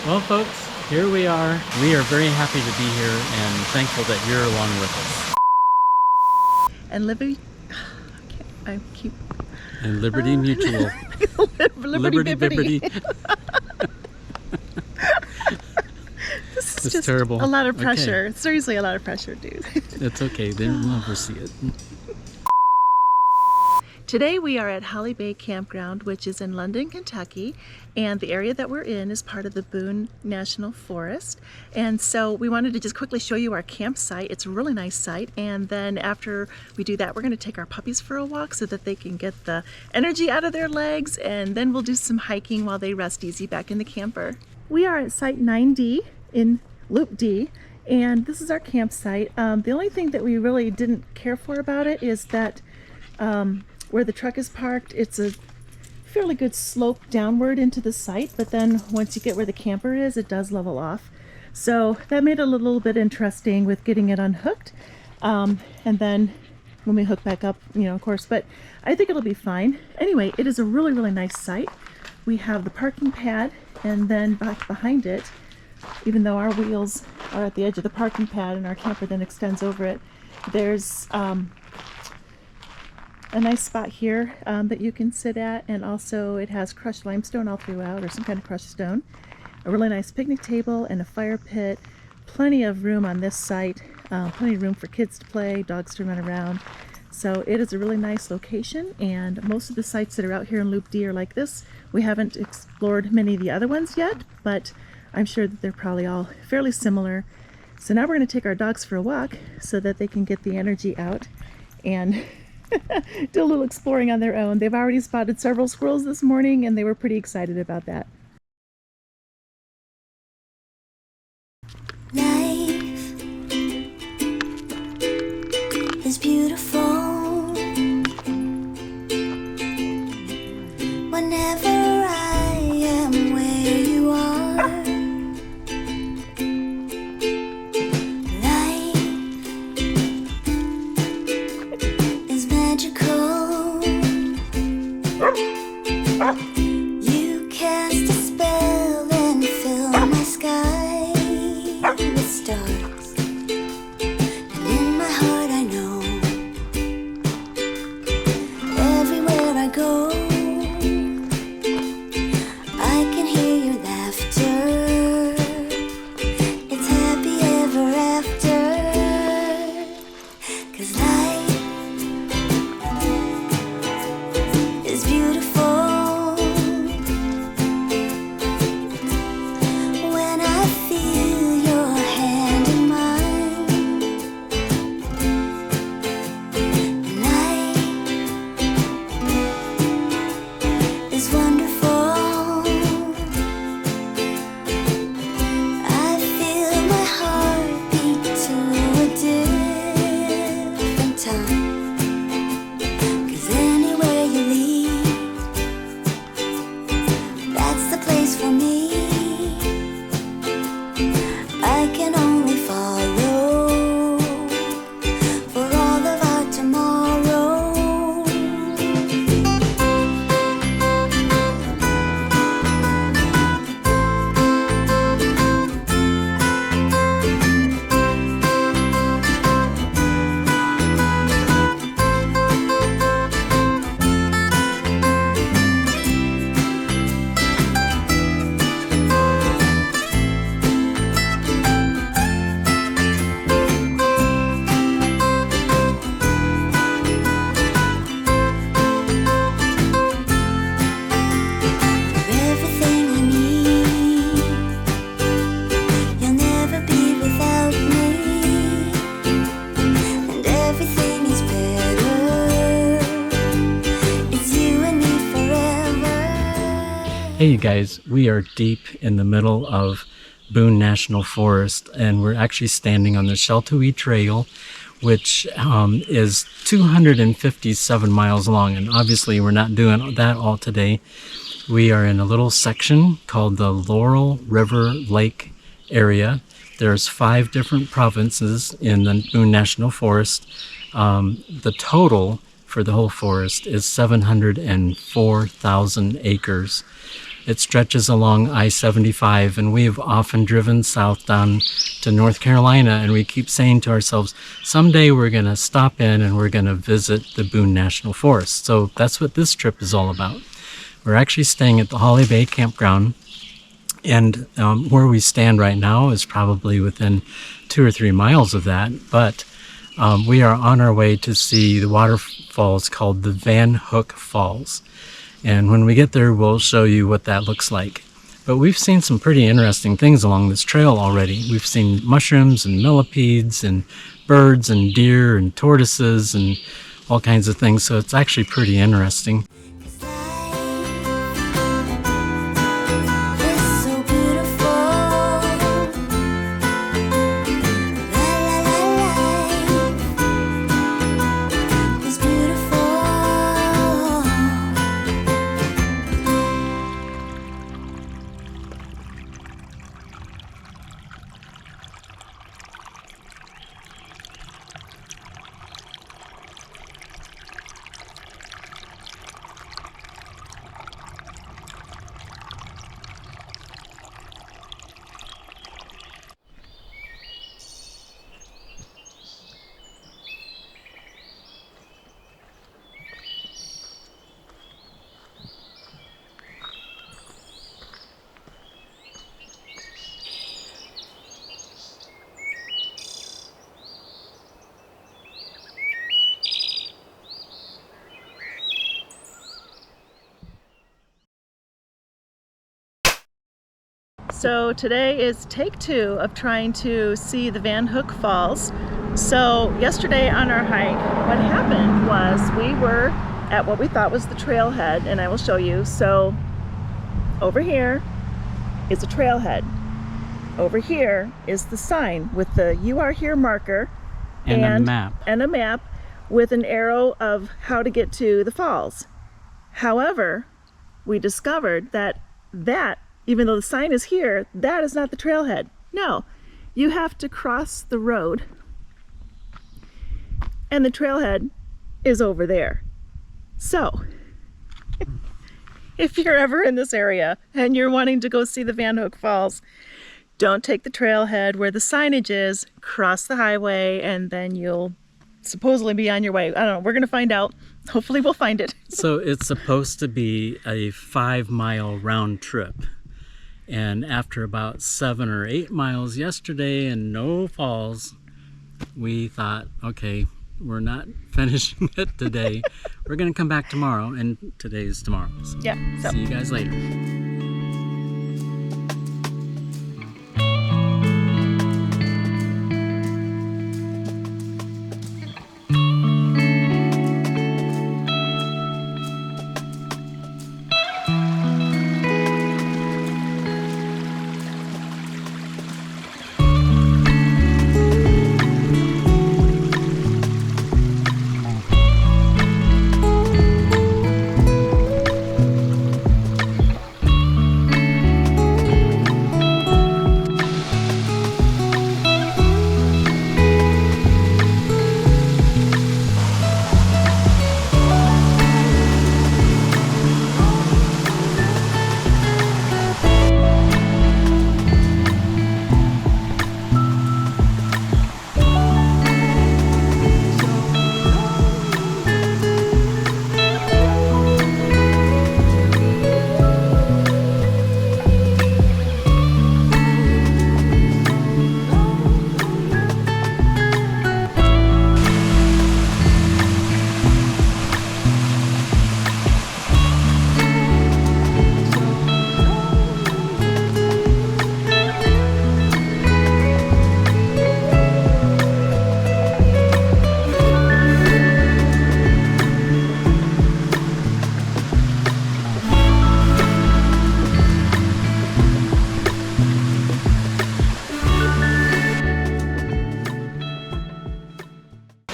Well, folks, here we are. We are very happy to be here and thankful that you're along with us. And Liberty, I keep... And Liberty Mutual. Liberty. Bibbity. This is It's just terrible. a lot of Okay. pressure. Seriously, a lot of pressure, dude. It's okay. They'll never see it. Today we are at Holly Bay Campground, which is in London, Kentucky, and the area that we're in is part of the Boone National Forest. And so we wanted to just quickly show you our campsite. It's a really nice site, and then after we do that, we're going to take our puppies for a walk so that they can get the energy out of their legs, and then we'll do some hiking while they rest easy back in the camper. We are at Site 9D in Loop D, and this is our campsite. The only thing that we really didn't care for about it is that where the truck is parked, it's a fairly good slope downward into the site, but then once you get where the camper is, it does level off. So that made it a little bit interesting with getting it unhooked. And then when we hook back up, of course, but I think it'll be fine. Anyway, it is a really, really nice site. We have the parking pad, and then back behind it, even though our wheels are at the edge of the parking pad and our camper then extends over it, there's a nice spot here that you can sit at, and also it has crushed limestone all throughout, or some kind of crushed stone. A really nice picnic table and a fire pit. Plenty of room on this site, plenty of room for kids to play, dogs to run around. So it is a really nice location, and most of the sites that are out here in Loop D are like this. We haven't explored many of the other ones yet, but I'm sure that they're probably all fairly similar. So now we're going to take our dogs for a walk so that they can get the energy out and do a little exploring on their own. They've already spotted several squirrels this morning, and they were pretty excited about that. Life is beautiful whenever I am where you are. You cast a spell and fill my sky with stars, and in my heart I know everywhere I go I can hear your laughter. It's happy ever after, 'cause life is beautiful. Hey you guys, we are deep in the middle of Boone National Forest, and we're actually standing on the Sheltie Trail, which is 257 miles long, and obviously we're not doing that all today. We are in a little section called the Laurel River Lake area. There's 5 different provinces in the Boone National Forest. The total for the whole forest is 704,000 acres. It stretches along I-75, and we have often driven south down to North Carolina, and we keep saying to ourselves, someday we're going to stop in and we're going to visit the Boone National Forest. So that's what this trip is all about. We're actually staying at the Holly Bay Campground, and where we stand right now is probably within 2 or 3 miles of that, but we are on our way to see the waterfalls called the Vanhook Falls. And when we get there, we'll show you what that looks like. But we've seen some pretty interesting things along this trail already. We've seen mushrooms and millipedes and birds and deer and tortoises and all kinds of things, so it's actually pretty interesting. So today is take 2 of trying to see the Vanhook Falls. So yesterday on our hike, what happened was we were at what we thought was the trailhead, and I will show you. So over here is a trailhead. Over here is the sign with the "You Are Here" marker And a map with an arrow of how to get to the falls. However, we discovered that even though the sign is here, that is not the trailhead. No, you have to cross the road, and the trailhead is over there. So, if you're ever in this area and you're wanting to go see the Vanhook Falls, don't take the trailhead where the signage is, cross the highway, and then you'll supposedly be on your way. I don't know, we're gonna find out. Hopefully we'll find it. So it's supposed to be a 5-mile round trip. And after about 7 or 8 miles yesterday and no falls, we thought, okay, we're not finishing it today. We're gonna come back tomorrow, and today's tomorrow. So Yeah, so. see you guys later.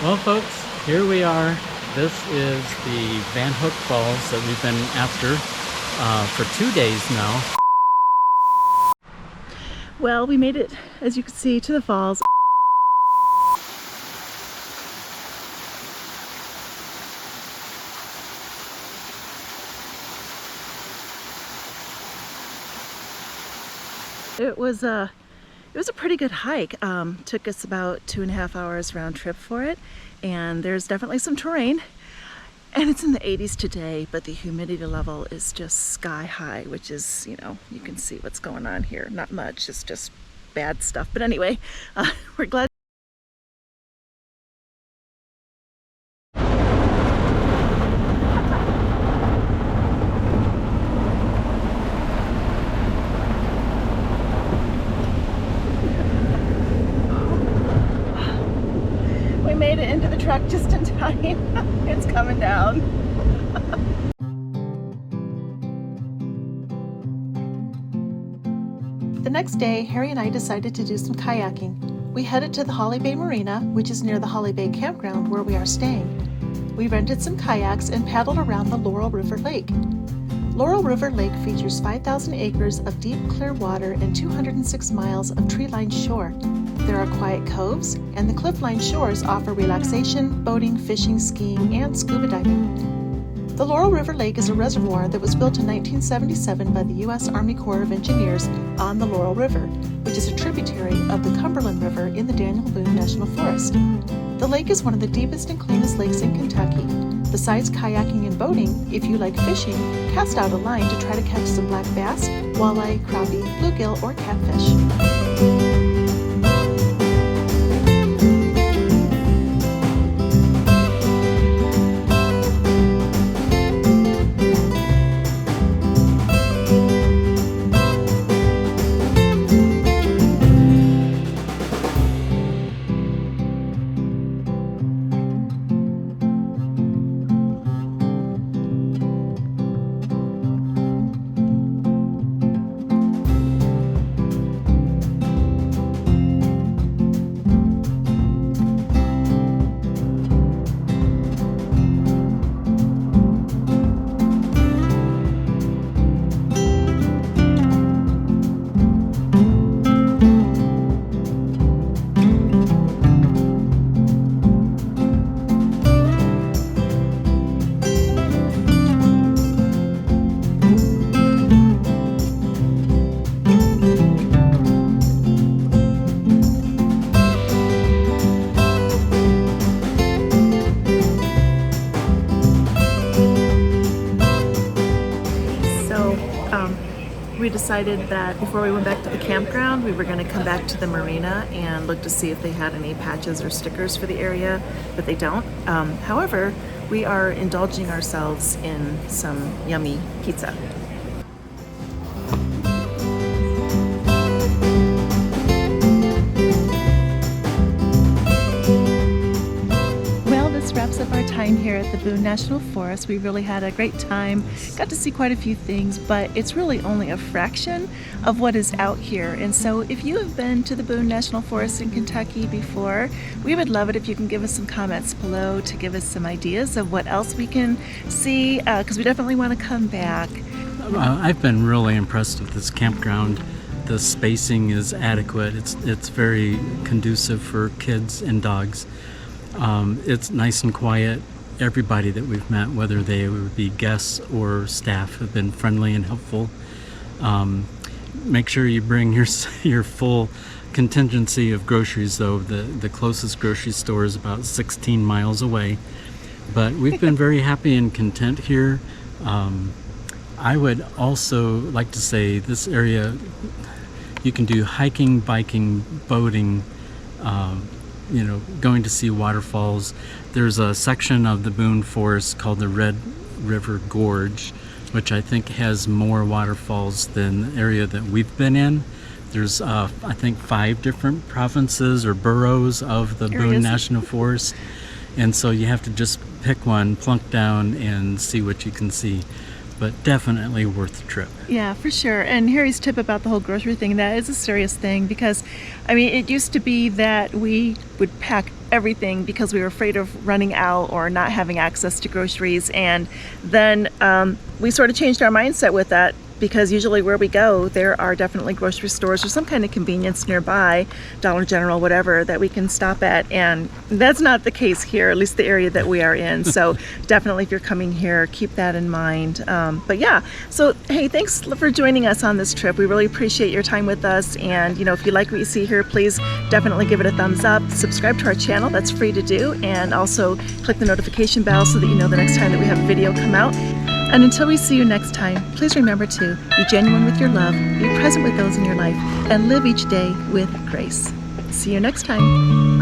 Well, folks, here we are. This is the Vanhook Falls that we've been after for 2 days now. Well, we made it, as you can see, to the falls. It was a pretty good hike. Took us about 2.5 hours round trip for it, and there's definitely some terrain. And it's in the 80s today, but the humidity level is just sky high, which is, you know, you can see what's going on here. Not much, it's just bad stuff. But anyway, we're glad. We made it into the truck just in time. It's coming down. The next day, Harry and I decided to do some kayaking. We headed to the Holly Bay Marina, which is near the Holly Bay Campground where we are staying. We rented some kayaks and paddled around the Laurel River Lake. Laurel River Lake features 5,000 acres of deep, clear water and 206 miles of tree-lined shore. There are quiet coves, and the cliff-lined shores offer relaxation, boating, fishing, skiing, and scuba diving. The Laurel River Lake is a reservoir that was built in 1977 by the U.S. Army Corps of Engineers on the Laurel River, which is a tributary of the Cumberland River in the Daniel Boone National Forest. The lake is one of the deepest and cleanest lakes in Kentucky. Besides kayaking and boating, if you like fishing, cast out a line to try to catch some black bass, walleye, crappie, bluegill, or catfish. We decided that before we went back to the campground, we were going to come back to the marina and look to see if they had any patches or stickers for the area, but they don't. However, we are indulging ourselves in some yummy pizza. Wraps up our time here at the Boone National Forest. We really had a great time, got to see quite a few things, but it's really only a fraction of what is out here. And so if you have been to the Boone National Forest in Kentucky before, we would love it if you can give us some comments below to give us some ideas of what else we can see, because we definitely want to come back. I've been really impressed with this campground. The spacing is adequate. It's very conducive for kids and dogs. It's nice and quiet. Everybody that we've met, whether they would be guests or staff, have been friendly and helpful. Make sure you bring your full contingency of groceries, though. The closest grocery store is about 16 miles away. But we've been very happy and content here. I would also like to say this area, you can do hiking, biking, boating, going to see waterfalls. There's a section of the Boone Forest called the Red River Gorge, which I think has more waterfalls than the area that we've been in. There's, I think, 5 different provinces or boroughs of the Boone National Forest. And so you have to just pick one, plunk down, and see what you can see. But definitely worth the trip. Yeah, for sure. And Harry's tip about the whole grocery thing, that is a serious thing, because I mean, it used to be that we would pack everything because we were afraid of running out or not having access to groceries, and then we sort of changed our mindset with that because usually where we go, there are definitely grocery stores or some kind of convenience nearby, Dollar General, whatever, that we can stop at. And that's not the case here, at least the area that we are in. So definitely if you're coming here, keep that in mind. But yeah, so hey, thanks for joining us on this trip. We really appreciate your time with us. And if you like what you see here, please definitely give it a thumbs up. Subscribe to our channel, that's free to do. And also click the notification bell so that you know the next time that we have a video come out. And until we see you next time, please remember to be genuine with your love, be present with those in your life, and live each day with grace. See you next time.